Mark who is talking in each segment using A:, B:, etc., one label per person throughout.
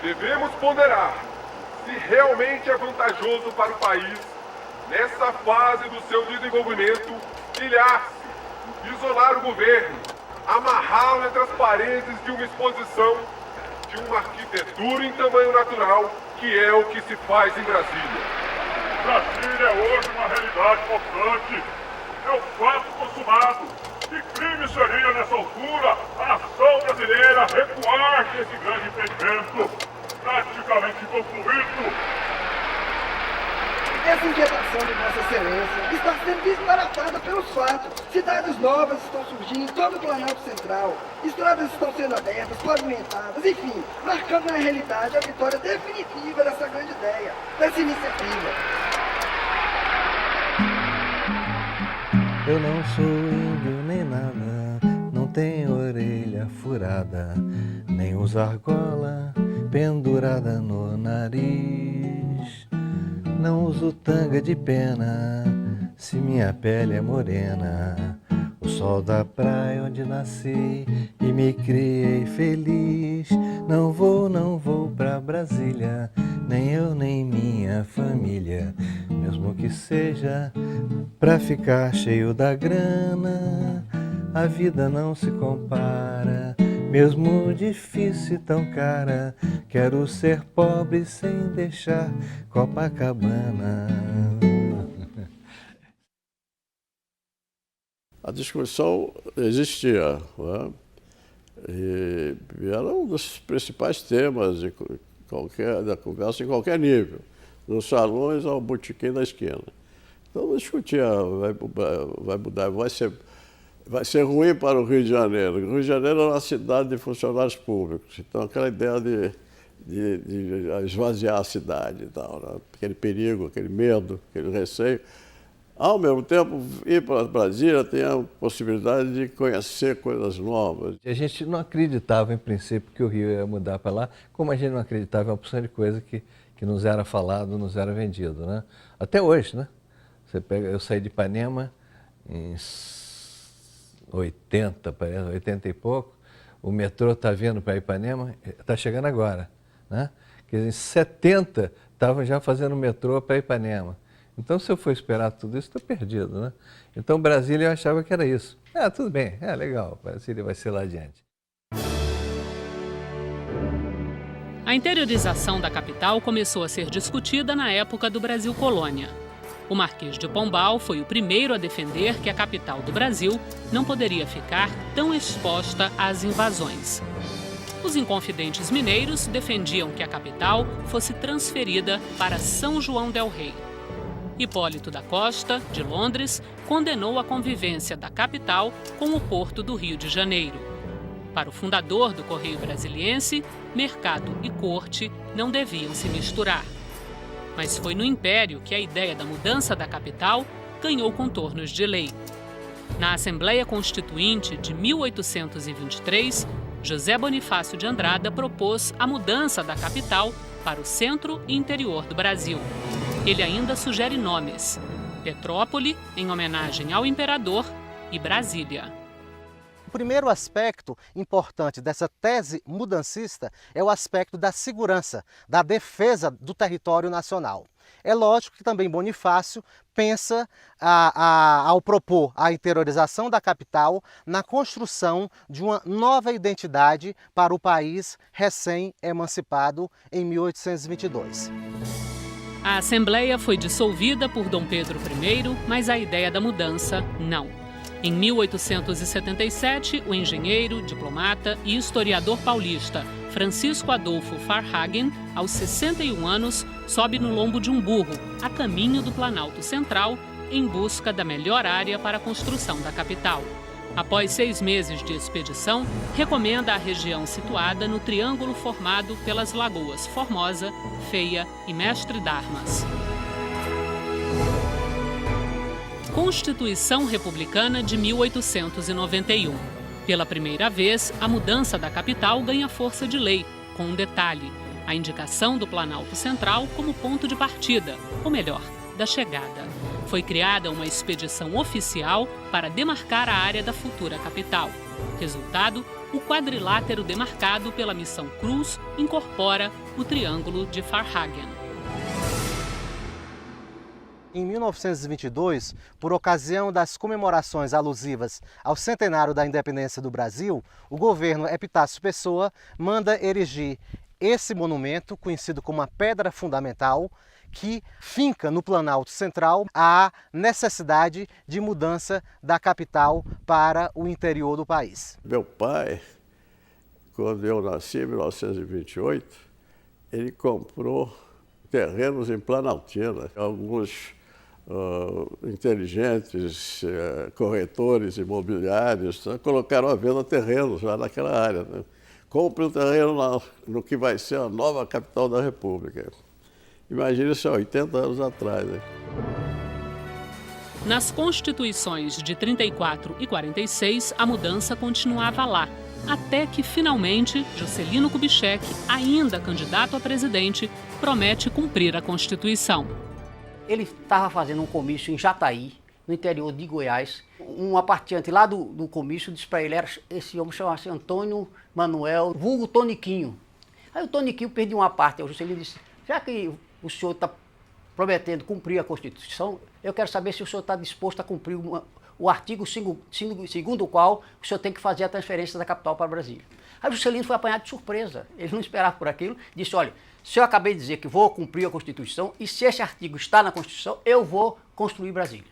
A: Devemos ponderar se realmente é vantajoso para o país, nessa fase do seu desenvolvimento, ilhar-se, isolar o governo, amarrá-lo entre as paredes de uma exposição de uma arquitetura em tamanho natural, que é o que se faz em Brasília.
B: Brasília é hoje uma realidade importante. É um fato consumado. Que crime seria, nessa altura, a nação brasileira recuar desse grande empreendimento praticamente concluído?
C: Essa inquietação de Vossa Excelência está sendo disparatada pelos fatos. Cidades novas estão surgindo em todo o Planalto Central. Estradas estão sendo abertas, pavimentadas, enfim, marcando na realidade a vitória definitiva dessa grande ideia, dessa iniciativa.
D: Eu não sou índio nem nada, não tenho orelha furada, nem uso argola pendurada no nariz. Não uso tanga de pena, se minha pele é morena. O sol da praia onde nasci e me criei feliz. Não vou pra Brasília, nem eu nem minha família. Mesmo que seja pra ficar cheio da grana, a vida não se compara. Mesmo difícil e tão cara, quero ser pobre sem deixar Copacabana.
E: A discussão existia, né? E era um dos principais temas da conversa em qualquer nível, dos salões ao botequim da esquina. Então discutia, vai mudar, vai ser ruim para o Rio de Janeiro. O Rio de Janeiro é uma cidade de funcionários públicos, então aquela ideia de esvaziar a cidade e tal, né? Aquele perigo, aquele medo, aquele receio. Ao mesmo tempo, ir para Brasília tem a possibilidade de conhecer coisas novas.
D: A gente não acreditava, em princípio, que o Rio ia mudar para lá, como a gente não acreditava em uma porção de coisa que nos era falado, nos era vendido, né? Até hoje, né? Eu saí de Ipanema em 80, parece, 80 e pouco, o metrô está vindo para Ipanema, está chegando agora, né? Quer dizer, em 70 estavam já fazendo metrô para Ipanema. Então, se eu for esperar tudo isso, estou perdido, né? Então, Brasília eu achava que era isso. Tudo bem, legal, Brasília vai ser lá adiante.
F: A interiorização da capital começou a ser discutida na época do Brasil Colônia. O Marquês de Pombal foi o primeiro a defender que a capital do Brasil não poderia ficar tão exposta às invasões. Os inconfidentes mineiros defendiam que a capital fosse transferida para São João del Rei. Hipólito da Costa, de Londres, condenou a convivência da capital com o porto do Rio de Janeiro. Para o fundador do Correio Brasiliense, mercado e corte não deviam se misturar. Mas foi no Império que a ideia da mudança da capital ganhou contornos de lei. Na Assembleia Constituinte de 1823, José Bonifácio de Andrada propôs a mudança da capital para o centro e interior do Brasil. Ele ainda sugere nomes: Petrópole, em homenagem ao imperador, e Brasília.
G: O primeiro aspecto importante dessa tese mudancista é o aspecto da segurança, da defesa do território nacional. É lógico que também Bonifácio pensa, ao propor a interiorização da capital, na construção de uma nova identidade para o país recém-emancipado em 1822.
F: A Assembleia foi dissolvida por Dom Pedro I, mas a ideia da mudança não. Em 1877, o engenheiro, diplomata e historiador paulista Francisco Adolfo Farhagen, aos 61 anos, sobe no lombo de um burro, a caminho do Planalto Central, em busca da melhor área para a construção da capital. Após 6 meses de expedição, recomenda a região situada no triângulo formado pelas lagoas Formosa, Feia e Mestre d'Armas. Constituição Republicana de 1891. Pela primeira vez, a mudança da capital ganha força de lei, com um detalhe: a indicação do Planalto Central como ponto de partida, ou melhor, da chegada. Foi criada uma expedição oficial para demarcar a área da futura capital. Resultado, o quadrilátero demarcado pela missão Cruz incorpora o Triângulo de Farhagen.
G: Em 1922, por ocasião das comemorações alusivas ao centenário da independência do Brasil, o governo Epitácio Pessoa manda erigir esse monumento, conhecido como a Pedra Fundamental, que finca no Planalto Central a necessidade de mudança da capital para o interior do país.
E: Meu pai, quando eu nasci em 1928, ele comprou terrenos em Planaltina. Alguns inteligentes corretores imobiliários colocaram à venda terrenos lá naquela área. Né? Compre um terreno no que vai ser a nova capital da República. Imagina isso há 80 anos atrás. Né?
F: Nas constituições de 34 e 46, a mudança continuava lá, até que, finalmente, Juscelino Kubitschek, ainda candidato a presidente, promete cumprir a Constituição.
H: Ele estava fazendo um comício em Jataí, no interior de Goiás. Uma partilhante lá do comício disse para ele, esse homem chamava-se Antônio Manuel, vulgo Toniquinho. Aí o Toniquinho perdeu uma parte, o Juscelino disse, já que o senhor está prometendo cumprir a Constituição, eu quero saber se o senhor está disposto a cumprir o artigo segundo o qual o senhor tem que fazer a transferência da capital para Brasília. Aí o Juscelino foi apanhado de surpresa, ele não esperava por aquilo, disse, olha, se eu acabei de dizer que vou cumprir a Constituição e se esse artigo está na Constituição, eu vou construir Brasília.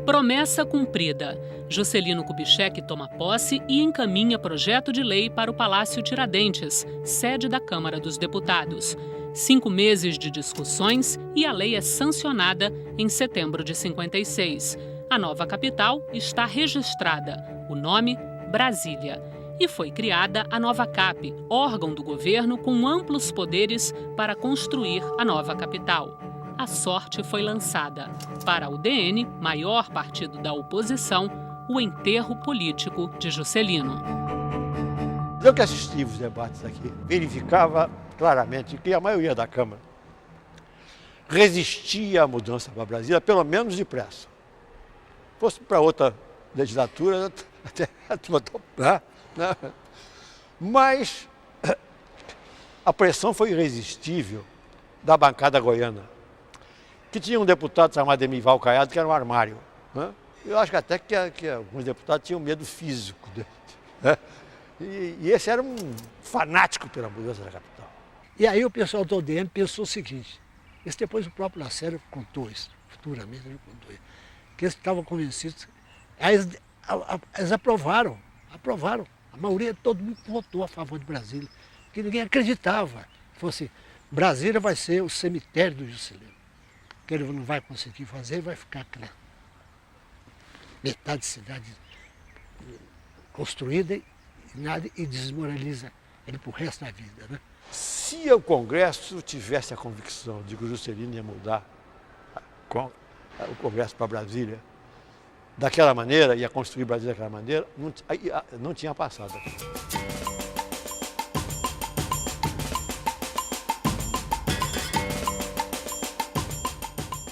F: Promessa cumprida. Juscelino Kubitschek toma posse e encaminha projeto de lei para o Palácio Tiradentes, sede da Câmara dos Deputados. 5 meses de discussões e a lei é sancionada em setembro de 56. A nova capital está registrada. O nome, Brasília. E foi criada a nova CAP, órgão do governo com amplos poderes para construir a nova capital. A sorte foi lançada. Para o DN, maior partido da oposição, o enterro político de Juscelino.
I: Eu que assisti os debates aqui, verificava claramente que a maioria da Câmara resistia à mudança para Brasília, pelo menos depressa. Se fosse para outra legislatura, até né? Mas a pressão foi irresistível da bancada goiana, que tinha um deputado chamado Emival Caiado, que era um armário. Né? Eu acho que até que alguns deputados tinham medo físico dele. Né? E esse era um fanático pela mudança da capital.
J: E aí o pessoal do ODM pensou o seguinte, isso depois o próprio Lacerda contou isso, futuramente ele contou isso, que eles estavam convencidos, aí eles aprovaram, a maioria, todo mundo votou a favor de Brasília, que ninguém acreditava, fosse Brasília vai ser o cemitério do Juscelino, que ele não vai conseguir fazer, vai ficar aquela metade de cidade construída e desmoraliza ele pro resto da vida, né?
I: Se o Congresso tivesse a convicção de que o Juscelino ia mudar o Congresso para Brasília daquela maneira, ia construir Brasília daquela maneira, não tinha passado.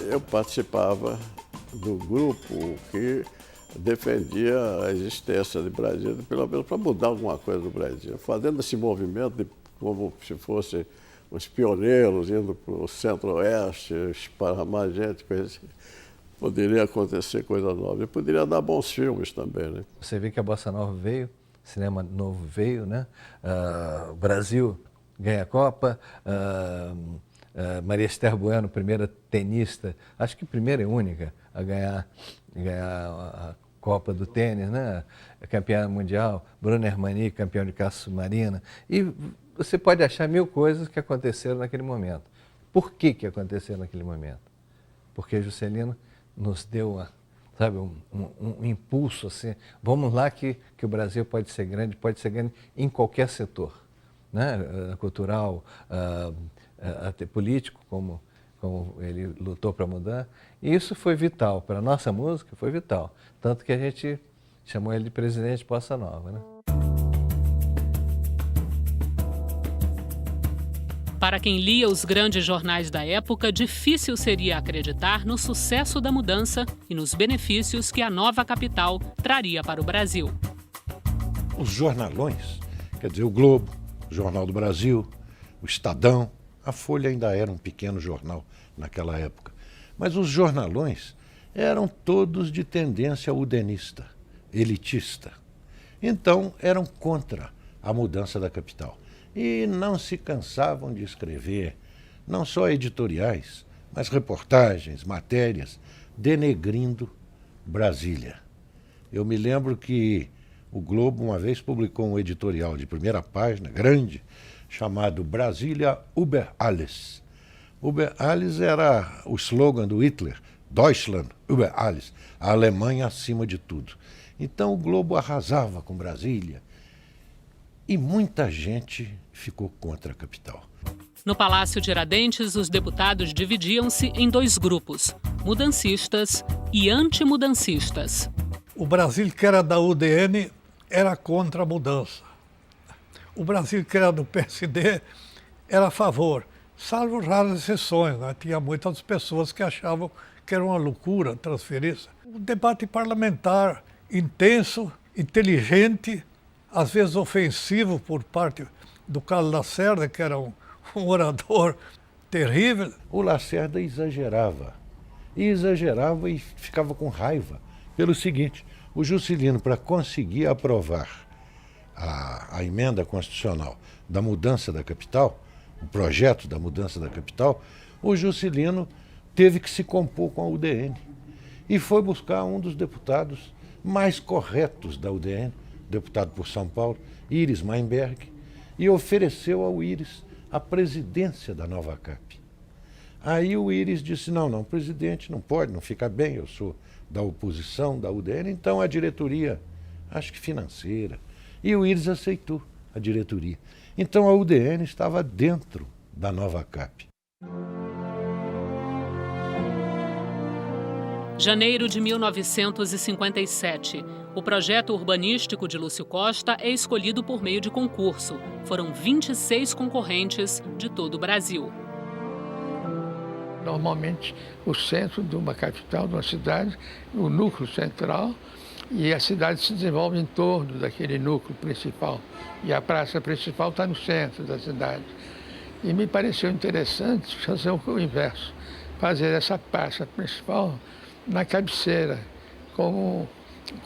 E: Eu participava do grupo que defendia a existência de Brasília, pelo menos para mudar alguma coisa do Brasil, fazendo esse movimento como se fossem os pioneiros indo para o centro-oeste, esparramar gente, coisa assim. Poderia acontecer coisa nova. E poderia dar bons filmes também, né?
D: Você vê que a Bossa Nova veio, o cinema novo veio, né? O Brasil ganha a Copa, Maria Esther Bueno, primeira tenista, acho que primeira e única a ganhar a Copa do tênis, né? Campeã mundial, Bruno Hermani, campeão de caça submarina. E você pode achar 1000 coisas que aconteceram naquele momento. Por que aconteceram naquele momento? Porque Juscelino nos deu um impulso assim, vamos lá que o Brasil pode ser grande em qualquer setor, né? Cultural, até político, como ele lutou para mudar. E isso foi vital, para a nossa música foi vital. Tanto que a gente chamou ele de presidente Bossa Nova, né?
F: Para quem lia os grandes jornais da época, difícil seria acreditar no sucesso da mudança e nos benefícios que a nova capital traria para o Brasil.
K: Os jornalões, quer dizer, o Globo, o Jornal do Brasil, o Estadão, a Folha ainda era um pequeno jornal naquela época, mas os jornalões eram todos de tendência udenista, elitista. Então eram contra a mudança da capital. E não se cansavam de escrever, não só editoriais, mas reportagens, matérias, denegrindo Brasília. Eu me lembro que o Globo uma vez publicou um editorial de primeira página, grande, chamado Brasília über alles. Über alles era o slogan do Hitler, Deutschland über alles, a Alemanha acima de tudo. Então o Globo arrasava com Brasília. E muita gente ficou contra a capital.
F: No Palácio Tiradentes, os deputados dividiam-se em dois grupos, mudancistas e antimudancistas.
J: O Brasil, que era da UDN, era contra a mudança. O Brasil, que era do PSD, era a favor, salvo raras exceções, né? Tinha muitas pessoas que achavam que era uma loucura transferir isso. Um debate parlamentar intenso, inteligente, às vezes ofensivo por parte do Carlos Lacerda, que era um orador terrível.
K: O Lacerda exagerava e ficava com raiva pelo seguinte: o Juscelino, para conseguir aprovar a emenda constitucional da mudança da capital, o projeto da mudança da capital, o Juscelino teve que se compor com a UDN e foi buscar um dos deputados mais corretos da UDN, deputado por São Paulo, Iris Mainberg, e ofereceu ao Iris a presidência da nova CAP. Aí o Iris disse, não, presidente não pode, não fica bem, eu sou da oposição, da UDN, então a diretoria, acho que financeira, e o Iris aceitou a diretoria. Então a UDN estava dentro da nova CAP.
F: Janeiro de 1957. O projeto urbanístico de Lúcio Costa é escolhido por meio de concurso. Foram 26 concorrentes de todo o Brasil.
L: Normalmente, o centro de uma capital, de uma cidade, o núcleo central, e a cidade se desenvolve em torno daquele núcleo principal. E a praça principal está no centro da cidade. E me pareceu interessante fazer o inverso, fazer essa praça principal na cabeceira, como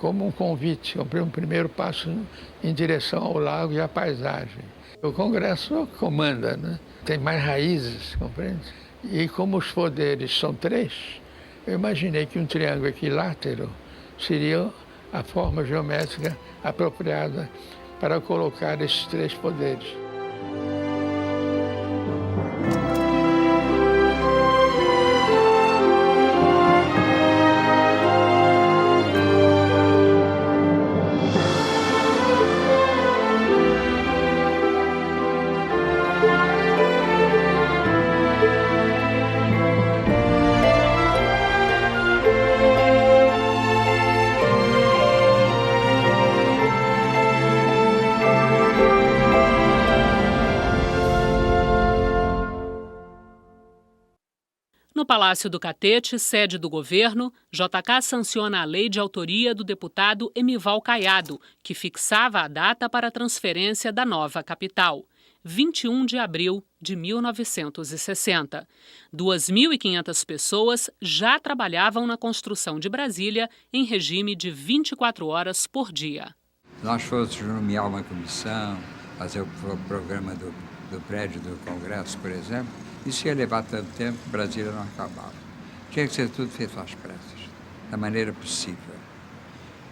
L: um convite, um primeiro passo em direção ao lago e à paisagem. O Congresso comanda, né? Tem mais raízes, compreende? E como os poderes são 3, eu imaginei que um triângulo equilátero seria a forma geométrica apropriada para colocar esses 3 poderes.
F: No Palácio do Catete, sede do governo, JK sanciona a lei de autoria do deputado Emival Caiado, que fixava a data para a transferência da nova capital, 21 de abril de 1960. 2.500 pessoas já trabalhavam na construção de Brasília em regime de 24 horas por dia.
M: Se nós fôssemos nomear uma comissão, fazer o programa do prédio do Congresso, por exemplo, isso ia levar tanto tempo que Brasília não acabava. Tinha que ser tudo feito às pressas, da maneira possível.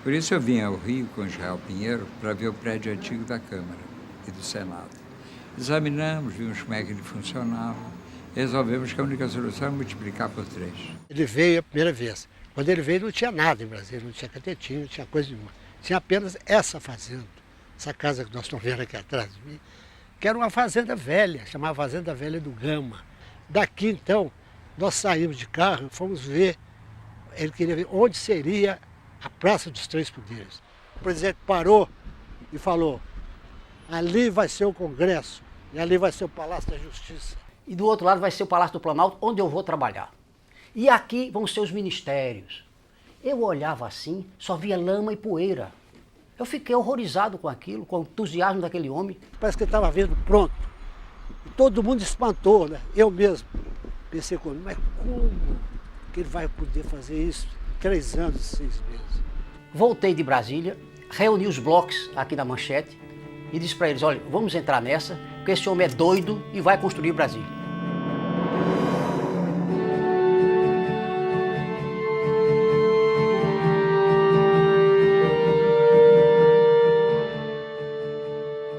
M: Por isso eu vim ao Rio com Israel Pinheiro para ver o prédio antigo da Câmara e do Senado. Examinamos, vimos como é que ele funcionava, resolvemos que a única solução é multiplicar por 3.
J: Ele veio a primeira vez. Quando ele veio não tinha nada em Brasília, não tinha catetinho, não tinha coisa nenhuma. Tinha apenas essa fazenda, essa casa que nós estamos vendo aqui atrás de mim, que era uma fazenda velha, chamava Fazenda Velha do Gama. Daqui, então, nós saímos de carro e fomos ver, ele queria ver onde seria a Praça dos Três Poderes. O presidente parou e falou, ali vai ser o Congresso, E ali vai ser o Palácio da Justiça.
H: E do outro lado vai ser o Palácio do Planalto, onde eu vou trabalhar. E aqui vão ser os ministérios. Eu olhava assim, só via lama e poeira. Eu fiquei horrorizado com aquilo, com o entusiasmo daquele homem.
J: Parece que ele estava vendo pronto. E todo mundo espantou, né? Eu mesmo pensei comigo, mas como que ele vai poder fazer isso 3 anos e 6 meses?
H: Voltei de Brasília, reuni os blocos aqui na Manchete e disse para eles, olha, vamos entrar nessa, porque esse homem é doido e vai construir Brasília.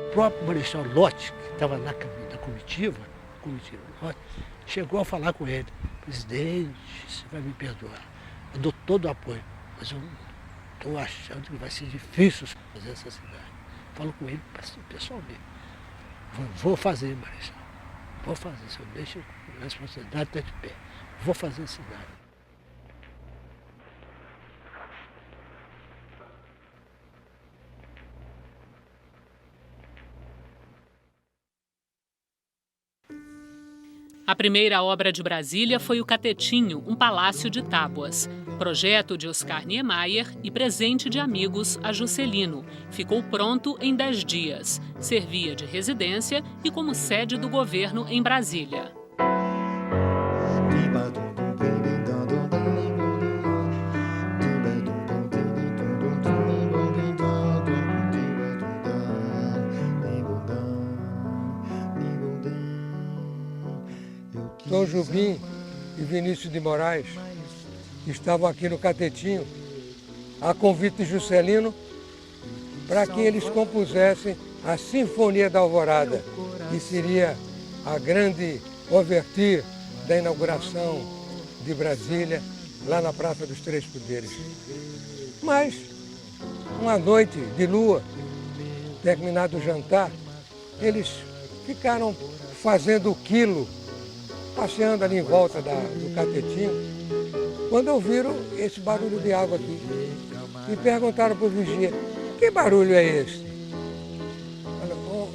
J: O próprio Marechal Lott, que estava na comitiva Lott, chegou a falar com ele, presidente, você vai me perdoar, eu dou todo o apoio, mas eu estou achando que vai ser difícil fazer essa cidade. Falo com ele pessoalmente, vou fazer, Marechal, vou fazer, se eu deixo a responsabilidade está de pé, vou fazer a cidade.
F: A primeira obra de Brasília foi o Catetinho, um palácio de tábuas. Projeto de Oscar Niemeyer e presente de amigos a Juscelino. Ficou pronto em 10 dias. Servia de residência e como sede do governo em Brasília.
N: Tom Jobim e Vinícius de Moraes estavam aqui no Catetinho, a convite de Juscelino, para que eles compusessem a Sinfonia da Alvorada, que seria a grande ouverture da inauguração de Brasília, lá na Praça dos Três Poderes. Mas, uma noite de lua, terminado o jantar, eles ficaram fazendo o quilo, passeando ali em volta do Catetinho, quando ouviram esse barulho de água aqui. E perguntaram para o vigia, que barulho é esse?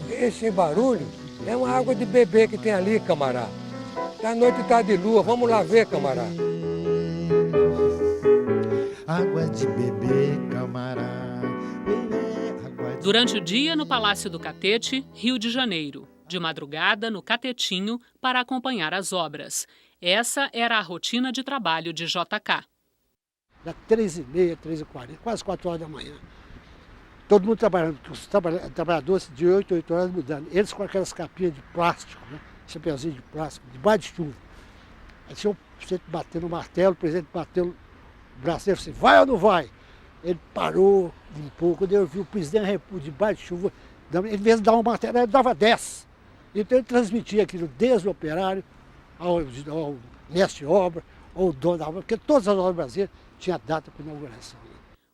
N: Esse barulho é uma água de bebê que tem ali, camará. A noite está de lua, vamos lá ver, camará.
D: Água de bebê, camará.
F: Durante o dia, no Palácio do Catete, Rio de Janeiro. De madrugada, no Catetinho, para acompanhar as obras. Essa era a rotina de trabalho de JK.
J: Da 3h30, 3h40, quase 4 horas da manhã. Todo mundo trabalhando, os trabalhadores de 8 horas mudando. Eles com aquelas capinhas de plástico, né? Chapeuzinho de plástico, debaixo de chuva. Aí tinha o presidente batendo o martelo, o presidente bateu o braço dele, assim, vai ou não vai? Ele parou um pouco, quando eu vi o presidente debaixo de chuva, em vez de dar um martelo, ele dava 10. Então ele transmitia aquilo desde o operário ao mestre de obra, ao dono da obra, porque todas as obras brasileiras tinham data para inauguração.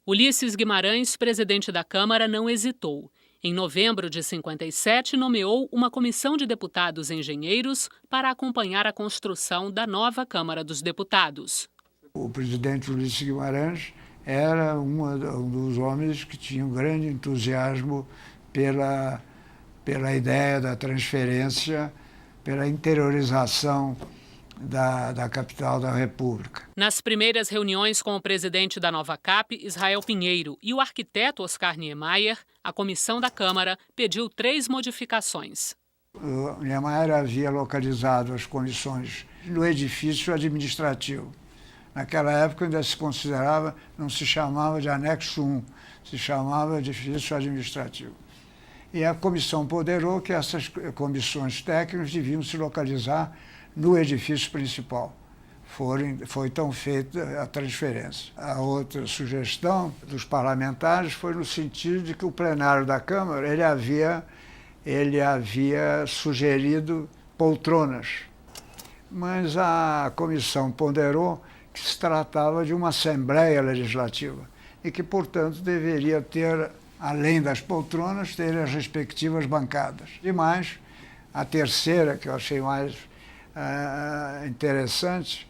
F: Ulisses Guimarães, presidente da Câmara, não hesitou. Em novembro de 57, nomeou uma comissão de deputados engenheiros para acompanhar a construção da nova Câmara dos Deputados.
O: O presidente Ulisses Guimarães era um dos homens que tinha um grande entusiasmo pela ideia da transferência, pela interiorização da capital da República.
F: Nas primeiras reuniões com o presidente da nova CAP, Israel Pinheiro, e o arquiteto Oscar Niemeyer, a comissão da Câmara pediu 3 modificações.
O: O Niemeyer havia localizado as comissões no edifício administrativo. Naquela época ainda se considerava, não se chamava de anexo 1, se chamava de edifício administrativo. E a comissão ponderou que essas comissões técnicas deviam se localizar no edifício principal. Foi então feita a transferência. A outra sugestão dos parlamentares foi no sentido de que o plenário da Câmara ele havia sugerido poltronas. Mas a comissão ponderou que se tratava de uma Assembleia Legislativa e que, portanto, deveria ter, além das poltronas, ter as respectivas bancadas. E mais, a terceira, que eu achei mais interessante,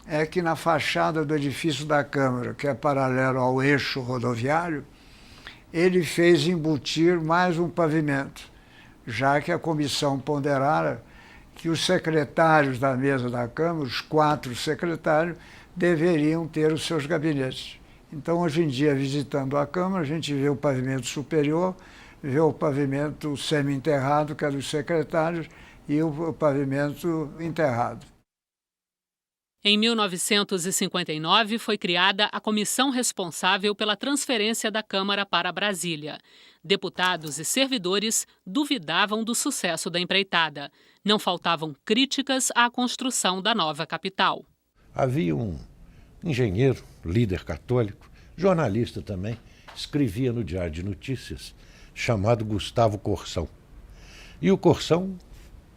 O: é que na fachada do edifício da Câmara, que é paralelo ao eixo rodoviário, ele fez embutir mais um pavimento, já que a comissão ponderara que os secretários da mesa da Câmara, os 4 secretários, deveriam ter os seus gabinetes. Então, hoje em dia, visitando a Câmara, a gente vê o pavimento superior, vê o pavimento semi-enterrado, que é dos secretários, e o pavimento enterrado.
F: Em 1959, foi criada a comissão responsável pela transferência da Câmara para Brasília. Deputados e servidores duvidavam do sucesso da empreitada. Não faltavam críticas à construção da nova capital.
K: Havia um engenheiro, líder católico, jornalista também, escrevia no Diário de Notícias, chamado Gustavo Corsão. E o Corsão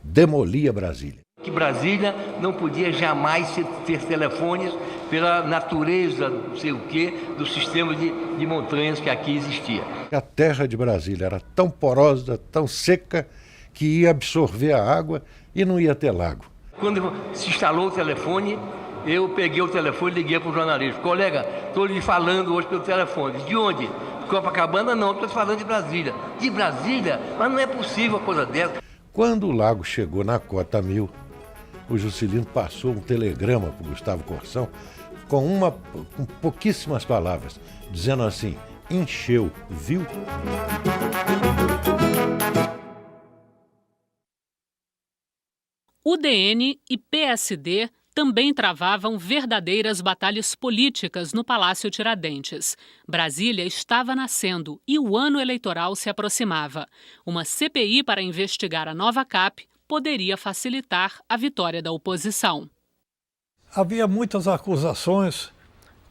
K: demolia Brasília.
P: Que Brasília não podia jamais ter telefones pela natureza, não sei o quê, do sistema de montanhas que aqui existia.
K: A terra de Brasília era tão porosa, tão seca, que ia absorver a água e não ia ter lago.
P: Quando se instalou o telefone, eu peguei o telefone e liguei para o jornalista. Colega, estou lhe falando hoje pelo telefone. De onde? Copacabana não, estou falando de Brasília. De Brasília? Mas não é possível uma coisa dessa.
K: Quando o lago chegou na cota 1000, o Juscelino passou um telegrama para o Gustavo Corsão com pouquíssimas palavras, dizendo assim: encheu, viu?
F: UDN e PSD também travavam verdadeiras batalhas políticas no Palácio Tiradentes. Brasília estava nascendo e o ano eleitoral se aproximava. Uma CPI para investigar a nova CAP poderia facilitar a vitória da oposição.
J: Havia muitas acusações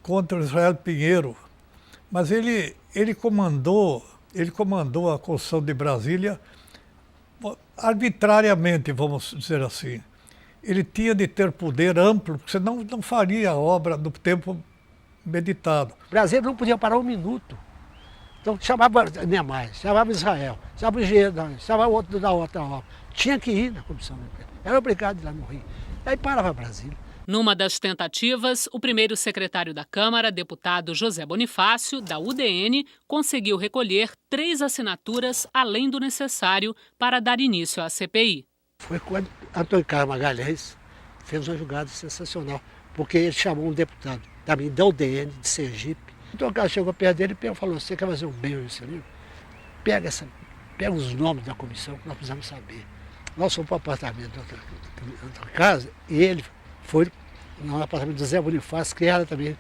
J: contra Israel Pinheiro, mas ele comandou a construção de Brasília arbitrariamente, vamos dizer assim. Ele tinha de ter poder amplo, porque senão não faria a obra no tempo meditado.
Q: Brasília não podia parar um minuto. Então chamava Niemeyer, chamava Israel, chamava o engenheiro, chamava outro da outra obra. Tinha que ir na comissão. Era obrigado a ir lá no Rio. Aí parava Brasília.
F: Numa das tentativas, o primeiro secretário da Câmara, deputado José Bonifácio, da UDN, conseguiu recolher 3 assinaturas além do necessário para dar início à CPI.
Q: Foi quando Antônio Carlos Magalhães fez uma jogada sensacional, porque ele chamou um deputado também da UDN, de Sergipe. Então o cara chegou perto dele e falou: você quer fazer um bem ao Juscelino? Pega os nomes da comissão que nós precisamos saber. Nós fomos para o apartamento da outra casa e ele foi no apartamento do Zé Bonifácio, que era também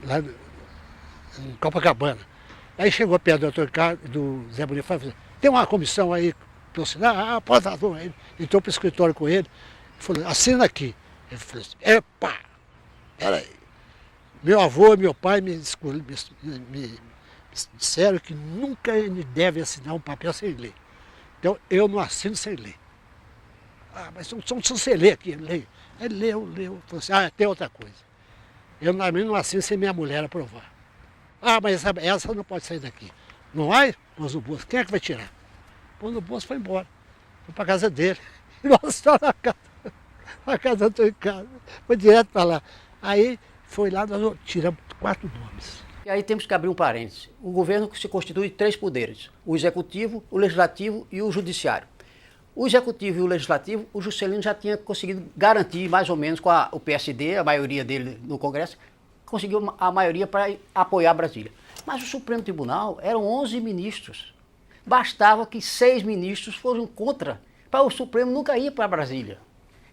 Q: lá em Copacabana. Aí chegou perto do Antônio Carlos, do Zé Bonifácio, e falou: tem uma comissão aí para assinar? Pode dar. Ele entrou para o escritório com ele e falou: assina aqui. Ele falou assim: epa, peraí. Meu avô e meu pai me disseram que nunca ele deve assinar um papel sem ler. Então eu não assino sem ler. Ah, mas não sem ler aqui, ele leu. Falou assim: tem outra coisa. Eu não assino sem minha mulher aprovar. Ah, mas essa não pode sair daqui. Não vai? Pôs no bolso. Quem é que vai tirar? Pôs no bolso e foi embora. Foi para a casa dele. E nós estávamos na casa do Antônio Carlos. Foi direto para lá. Aí foi lá, nós tiramos 4 nomes.
H: E aí temos que abrir um parênteses. O governo se constitui de 3 poderes: o executivo, o legislativo e o judiciário. O executivo e o legislativo, o Juscelino já tinha conseguido garantir, mais ou menos, com o PSD, a maioria dele no Congresso, conseguiu a maioria para apoiar Brasília. Mas o Supremo Tribunal eram 11 ministros. Bastava que 6 ministros fossem contra, para o Supremo nunca ir para Brasília.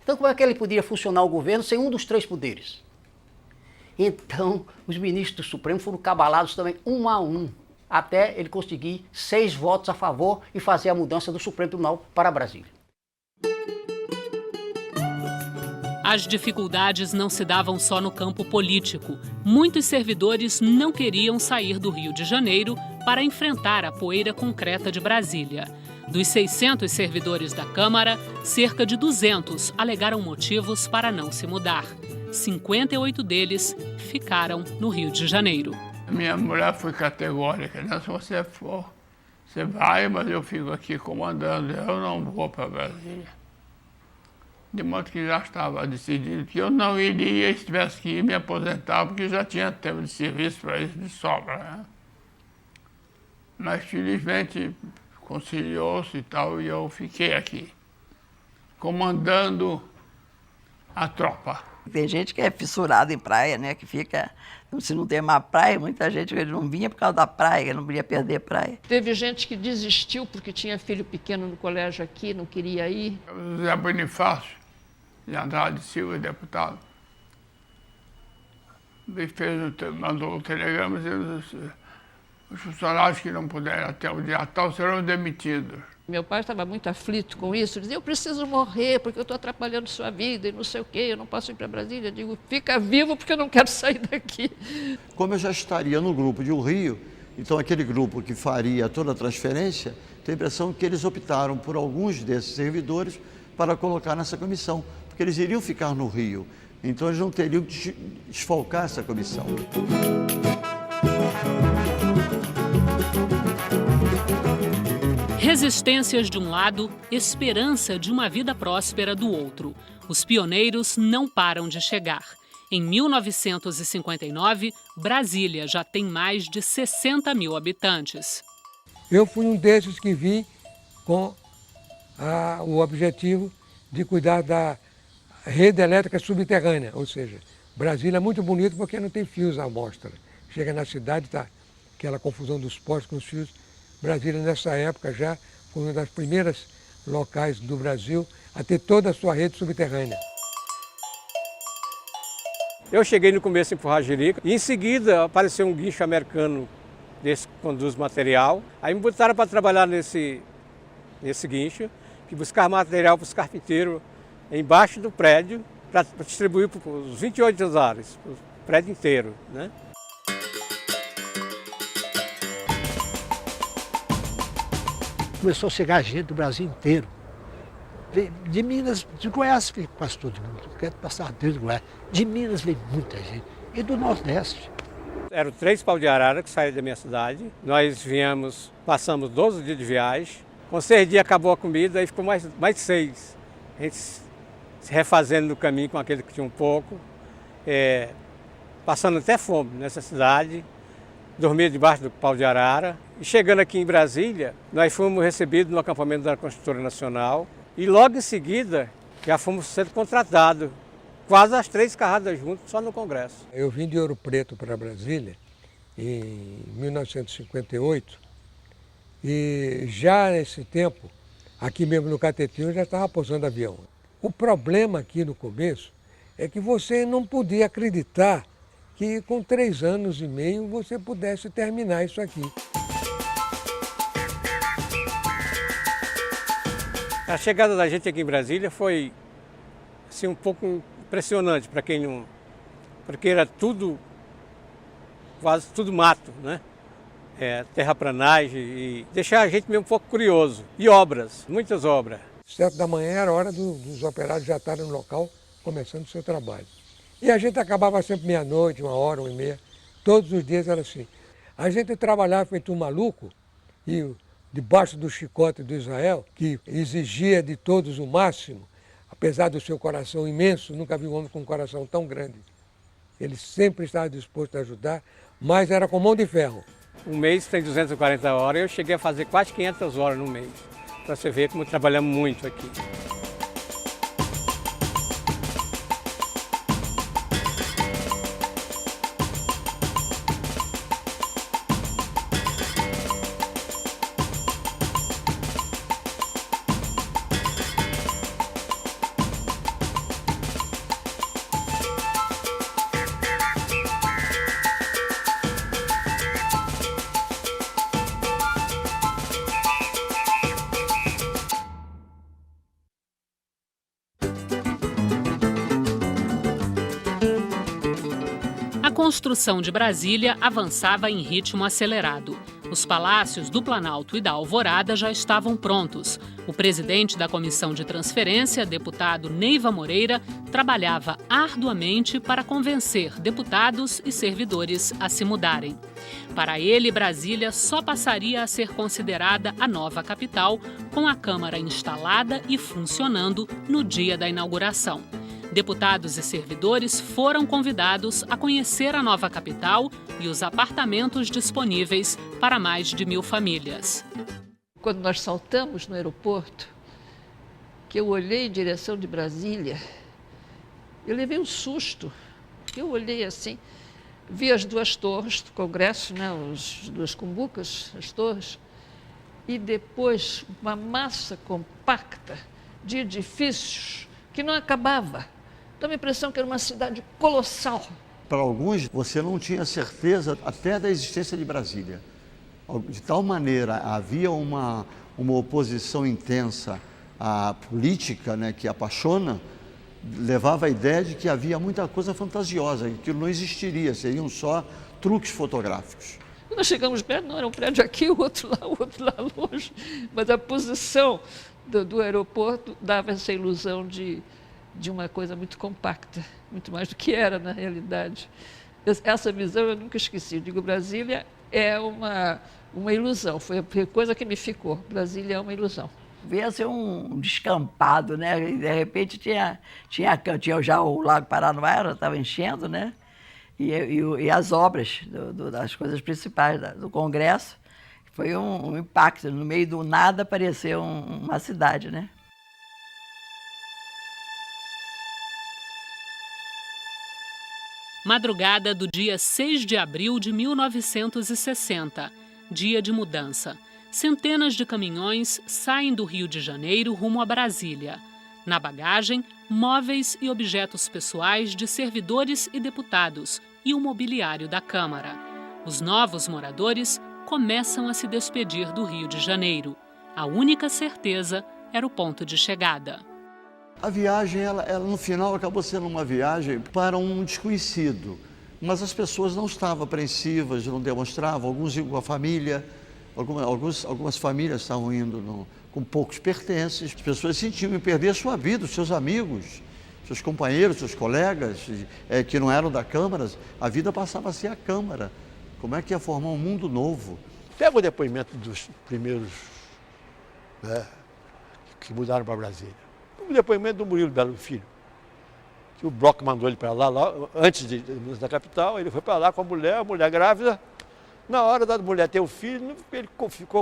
H: Então como é que ele podia funcionar o governo sem um dos 3 poderes? Então, os ministros do Supremo foram cabalados também um a um, até ele conseguir 6 votos a favor e fazer a mudança do Supremo Tribunal para Brasília.
F: As dificuldades não se davam só no campo político. Muitos servidores não queriam sair do Rio de Janeiro para enfrentar a poeira concreta de Brasília. Dos 600 servidores da Câmara, cerca de 200 alegaram motivos para não se mudar. 58 deles ficaram no Rio de Janeiro.
L: Minha mulher foi categórica, né? Se você for, você vai, mas eu fico aqui comandando, eu não vou para Brasília. De modo que já estava decidido que eu não iria, se tivesse que ir me aposentar, porque já tinha tempo de serviço para isso de sobra, né? Mas felizmente conciliou-se e tal, e eu fiquei aqui, comandando a tropa.
R: Tem gente que é fissurada em praia, né? Que fica, se não tem uma praia, muita gente não vinha por causa da praia, não podia perder praia.
S: Teve gente que desistiu porque tinha filho pequeno no colégio aqui, não queria ir.
L: O Zé Bonifácio, de Andrade Silva, deputado, mandou um telegrama dizendo que os funcionários que não puderem até o dia tal serão demitidos.
S: Meu pai estava muito aflito com isso, dizia, eu preciso morrer porque eu estou atrapalhando sua vida e não sei o quê, eu não posso ir para Brasília. Eu digo, fica vivo porque eu não quero sair daqui.
T: Como eu já estaria no grupo de Rio, então aquele grupo que faria toda a transferência, tenho a impressão que eles optaram por alguns desses servidores para colocar nessa comissão, porque eles iriam ficar no Rio, então eles não teriam que desfalcar essa comissão.
F: Resistências de um lado, esperança de uma vida próspera do outro. Os pioneiros não param de chegar. Em 1959, Brasília já tem mais de 60 mil habitantes.
N: Eu fui um desses que vim com o objetivo de cuidar da rede elétrica subterrânea, ou seja, Brasília é muito bonito porque não tem fios à mostra. Chega na cidade, está aquela confusão dos postes com os fios. Brasília, nessa época, já foi uma das primeiras locais do Brasil a ter toda a sua rede subterrânea.
U: Eu cheguei no começo em Forragerica e em seguida apareceu um guincho americano desse que conduz material. Aí me botaram para trabalhar nesse guincho, que buscar material para os carpinteiros embaixo do prédio para distribuir para os 28 andares, para o prédio inteiro, né?
Q: Começou a chegar gente do Brasil inteiro. De Minas, de Goiás veio quase todo mundo, quero passar desde Goiás. De Minas veio muita gente, e do Nordeste.
U: Eram 3 pau de arara que saíram da minha cidade. Nós viemos, passamos 12 dias de viagem. Com 6 dias acabou a comida, aí ficou mais 6. A gente se refazendo no caminho com aquele que tinha um pouco. Passando até fome nessa cidade. Dormia debaixo do pau de arara. E chegando aqui em Brasília, nós fomos recebidos no acampamento da Construtora Nacional. E logo em seguida, já fomos sendo contratados. Quase as 3 carradas juntas, só no Congresso.
N: Eu vim de Ouro Preto para Brasília em 1958. E já nesse tempo, aqui mesmo no Catetinho, já estava pousando avião. O problema aqui no começo é que você não podia acreditar que com 3 anos e meio você pudesse terminar isso aqui.
U: A chegada da gente aqui em Brasília foi assim, um pouco impressionante para quem não... Porque era tudo, quase tudo mato, né? Terraplanagem e deixar a gente mesmo um pouco curioso. E obras, muitas obras.
N: 7 da manhã era a hora dos operários já estarem no local começando o seu trabalho. E a gente acabava sempre meia-noite, 1h, 1h30, todos os dias era assim. A gente trabalhava feito um maluco e debaixo do chicote do Israel, que exigia de todos o máximo, apesar do seu coração imenso, nunca vi um homem com um coração tão grande. Ele sempre estava disposto a ajudar, mas era com mão de ferro.
U: Um mês tem 240 horas, eu cheguei a fazer quase 500 horas no mês, para você ver como trabalhamos muito aqui.
F: A construção de Brasília avançava em ritmo acelerado. Os palácios do Planalto e da Alvorada já estavam prontos. O presidente da Comissão de Transferência, deputado Neiva Moreira, trabalhava arduamente para convencer deputados e servidores a se mudarem. Para ele, Brasília só passaria a ser considerada a nova capital com a Câmara instalada e funcionando no dia da inauguração. Deputados e servidores foram convidados a conhecer a nova capital e os apartamentos disponíveis para mais de 1000 famílias.
S: Quando nós saltamos no aeroporto, que eu olhei em direção de Brasília, eu levei um susto. Eu olhei assim, vi as duas torres do Congresso, né, as duas cumbucas, as torres, e depois uma massa compacta de edifícios que não acabava. Dá a impressão que era uma cidade colossal.
T: Para alguns, você não tinha certeza até da existência de Brasília. De tal maneira, havia uma oposição intensa à política, né, que apaixona, levava a ideia de que havia muita coisa fantasiosa, que aquilo não existiria, seriam só truques fotográficos.
S: Nós chegamos perto, não, era um prédio aqui, o outro lá longe, mas a posição do aeroporto dava essa ilusão de uma coisa muito compacta, muito mais do que era na realidade. Essa visão eu nunca esqueci. Eu digo, Brasília é uma ilusão, foi a coisa que me ficou. Brasília é uma ilusão.
R: Veio ser um descampado, né? E de repente tinha já o Lago Paranoá, estava enchendo, né? E as obras das coisas principais do Congresso. Foi um impacto. No meio do nada apareceu uma cidade, né?
F: Madrugada do dia 6 de abril de 1960, dia de mudança. Centenas de caminhões saem do Rio de Janeiro rumo a Brasília. Na bagagem, móveis e objetos pessoais de servidores e deputados e o mobiliário da Câmara. Os novos moradores começam a se despedir do Rio de Janeiro. A única certeza era o ponto de chegada.
T: A viagem, ela no final acabou sendo uma viagem para um desconhecido, mas as pessoas não estavam apreensivas, não demonstravam, alguns iam com a família, algumas famílias estavam indo com poucos pertences, as pessoas sentiam em perder a sua vida, os seus amigos, seus companheiros, seus colegas, que não eram da Câmara, a vida passava a ser a Câmara. Como é que ia formar um mundo novo?
I: Pega o depoimento dos primeiros, né, que mudaram para Brasília. O depoimento do Murilo Belo Filho, que o Bloco mandou ele para lá, antes da capital, ele foi para lá com a mulher grávida. Na hora da mulher ter o filho, ele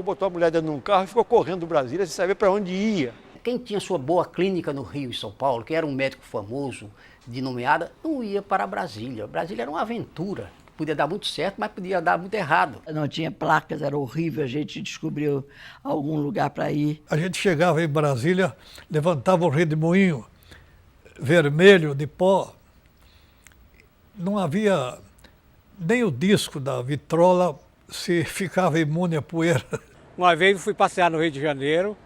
I: botou a mulher dentro de um carro e ficou correndo do Brasília sem saber para onde ia.
H: Quem tinha sua boa clínica no Rio e São Paulo, que era um médico famoso, de nomeada, não ia para Brasília. Brasília era uma aventura. Podia dar muito certo, mas podia dar muito errado.
R: Não tinha placas, era horrível, a gente descobriu algum lugar para ir.
J: A gente chegava em Brasília, levantava o redemoinho vermelho de pó, não havia nem o disco da vitrola se ficava imune à poeira.
U: Uma vez eu fui passear no Rio de Janeiro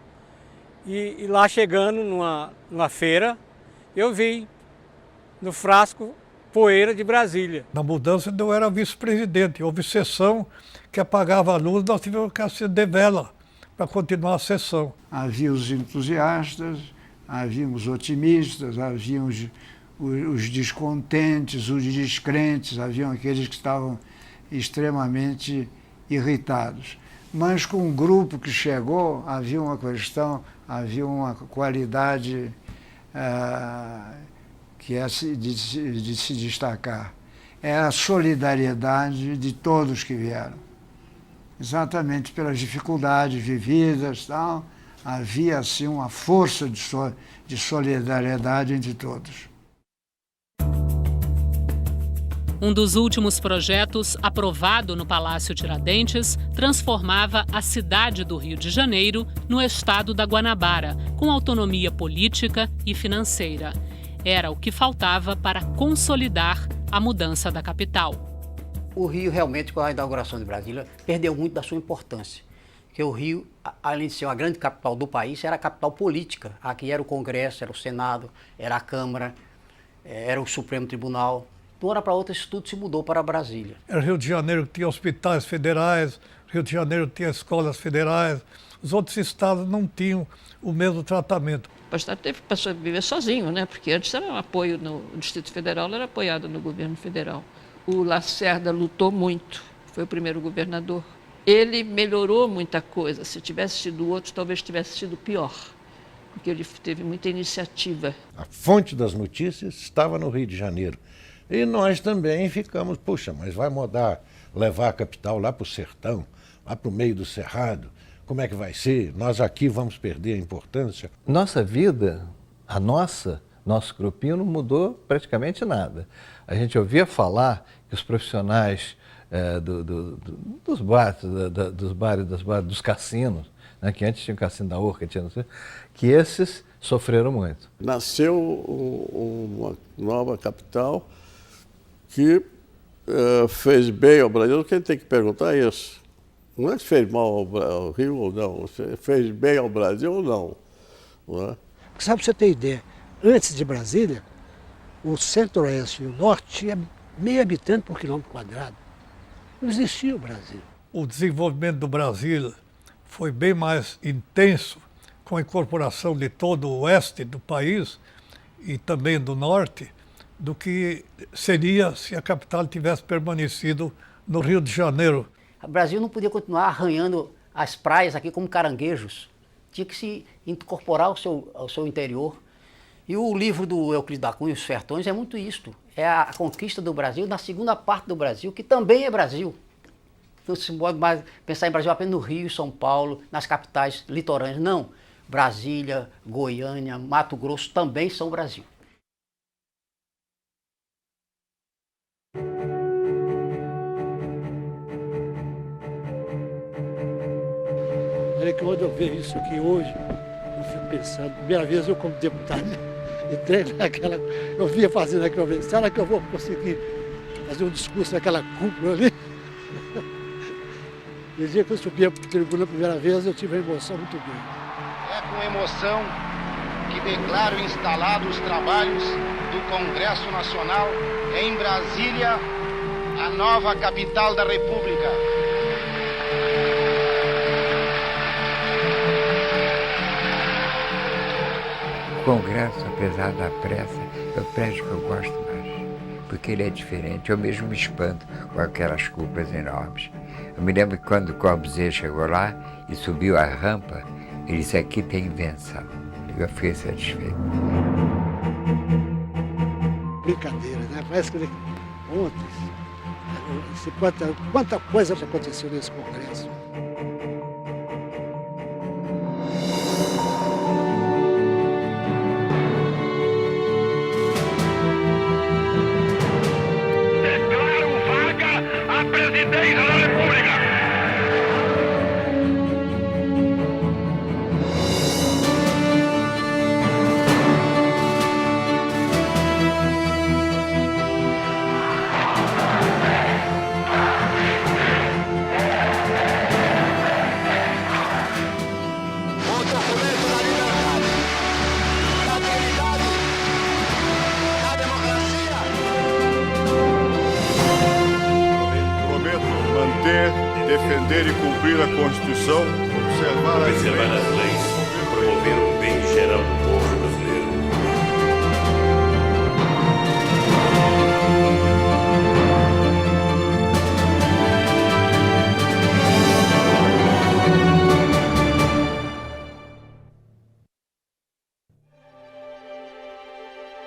U: e lá chegando numa feira, eu vi no frasco poeira de Brasília.
J: Na mudança eu era vice-presidente, houve sessão que apagava a luz, nós tivemos que acender vela para continuar a sessão.
O: Havia os entusiastas, havia os otimistas, havia os descontentes, os descrentes, haviam aqueles que estavam extremamente irritados. Mas com o grupo que chegou, havia uma questão, havia uma qualidade que é de se destacar. É a solidariedade de todos que vieram. Exatamente pelas dificuldades vividas, tal, havia assim uma força de solidariedade entre todos.
F: Um dos últimos projetos aprovado no Palácio Tiradentes transformava a cidade do Rio de Janeiro no estado da Guanabara, com autonomia política e financeira. Era o que faltava para consolidar a mudança da capital.
H: O Rio realmente, com a inauguração de Brasília, perdeu muito da sua importância. Porque o Rio, além de ser uma grande capital do país, era a capital política. Aqui era o Congresso, era o Senado, era a Câmara, era o Supremo Tribunal. De uma hora para outra, isso tudo se mudou para Brasília.
J: Era Rio de Janeiro que tinha hospitais federais, Rio de Janeiro tinha escolas federais. Os outros estados não tinham o mesmo tratamento.
S: O Estado passou a viver sozinho, né? Porque antes era um apoio no Distrito Federal, era apoiado no governo federal. O Lacerda lutou muito, foi o primeiro governador. Ele melhorou muita coisa. Se tivesse sido outro, talvez tivesse sido pior, porque ele teve muita iniciativa.
K: A fonte das notícias estava no Rio de Janeiro. E nós também ficamos, puxa, mas vai mudar, levar a capital lá para o sertão, lá para o meio do cerrado. como é que vai ser? Nós aqui vamos perder a importância?
D: Nossa vida, nosso grupinho não mudou praticamente nada. A gente ouvia falar que os profissionais dos bares, dos cassinos, né, que antes tinha o cassino da Urca, que esses sofreram muito.
E: Nasceu uma nova capital que fez bem ao Brasil. Quem tem que perguntar é isso. Não é se fez mal ao Rio ou não, se fez bem ao Brasil ou não é?
J: Só para você ter ideia, antes de Brasília, o centro-oeste e o norte tinha meio habitante por quilômetro quadrado. Não existia o Brasil.
A: O desenvolvimento do Brasil foi bem mais intenso com a incorporação de todo o oeste do país e também do norte, do que seria se a capital tivesse permanecido no Rio de Janeiro.
H: O Brasil não podia continuar arranhando as praias aqui como caranguejos. Tinha que se incorporar ao seu interior. E o livro do Euclides da Cunha, Os Sertões, é muito isto. É a conquista do Brasil na segunda parte do Brasil, que também é Brasil. Não se pode mais pensar em Brasil apenas no Rio, São Paulo, nas capitais litorâneas. Não. Brasília, Goiânia, Mato Grosso também são Brasil.
J: Olha que quando eu vejo isso aqui hoje, eu fico pensando, primeira vez eu como deputado, entrei naquela, eu via fazendo aquela vez, será que eu vou conseguir fazer um discurso naquela cúpula ali? No dia que eu subi a tribuna a primeira vez, eu tive uma emoção muito grande.
V: É com emoção que declaro instalados os trabalhos do Congresso Nacional em Brasília, a nova capital da República.
M: O Congresso, apesar da pressa, é o prédio que eu gosto mais, porque ele é diferente. Eu mesmo me espanto com aquelas cúpulas enormes. Eu me lembro que quando o Corbusier chegou lá e subiu a rampa, ele disse, aqui tem invenção. Eu fiquei satisfeito.
J: Brincadeira, né? Parece que ontem, quanta coisa já aconteceu nesse Congresso.
B: Defender e cumprir a Constituição, observar as leis
W: e promover o bem geral do povo brasileiro.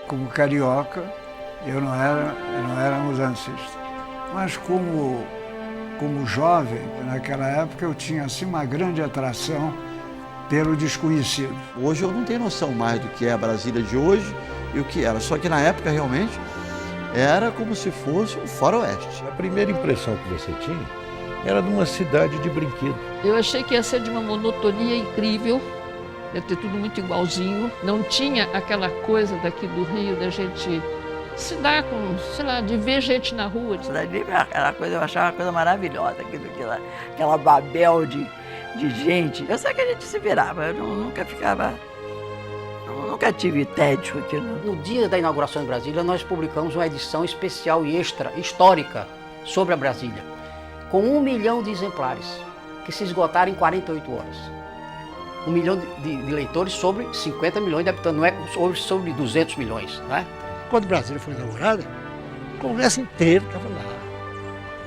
O: Como carioca, eu não era mudancista, mas como jovem, naquela época, eu tinha assim, uma grande atração pelo desconhecido.
T: Hoje eu não tenho noção mais do que é a Brasília de hoje e o que era. Só que na época, realmente, era como se fosse um faroeste.
K: A primeira impressão que você tinha era de uma cidade de brinquedo.
S: Eu achei que ia ser de uma monotonia incrível, ia ter tudo muito igualzinho. Não tinha aquela coisa daqui do Rio da gente se dar com, sei lá, de ver gente na rua.
R: Aquela coisa, eu achava uma coisa maravilhosa, aquela babel de gente. Eu sei que a gente se virava, eu nunca tive tédio aqui.
H: No dia da inauguração em Brasília, nós publicamos uma edição especial e extra, histórica, sobre a Brasília, com 1 milhão de exemplares, que se esgotaram em 48 horas. 1 milhão de leitores sobre 50 milhões de habitantes, não é sobre 200 milhões, não é?
J: Quando Brasília foi inaugurada, o Congresso inteiro estava lá.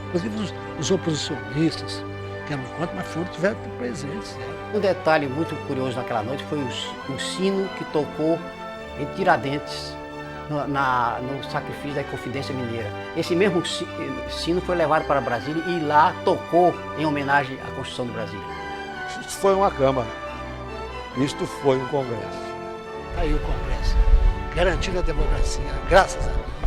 J: Inclusive os oposicionistas, que eram contra, mas tiveram presentes.
H: Um detalhe muito curioso naquela noite foi o sino que tocou em Tiradentes, no sacrifício da Inconfidência Mineira. Esse mesmo sino foi levado para Brasília e lá tocou em homenagem à Constituição do Brasil.
I: Isto foi uma Câmara. Isto foi um Congresso.
Q: Está aí o Congresso, garantindo a democracia, graças a Deus.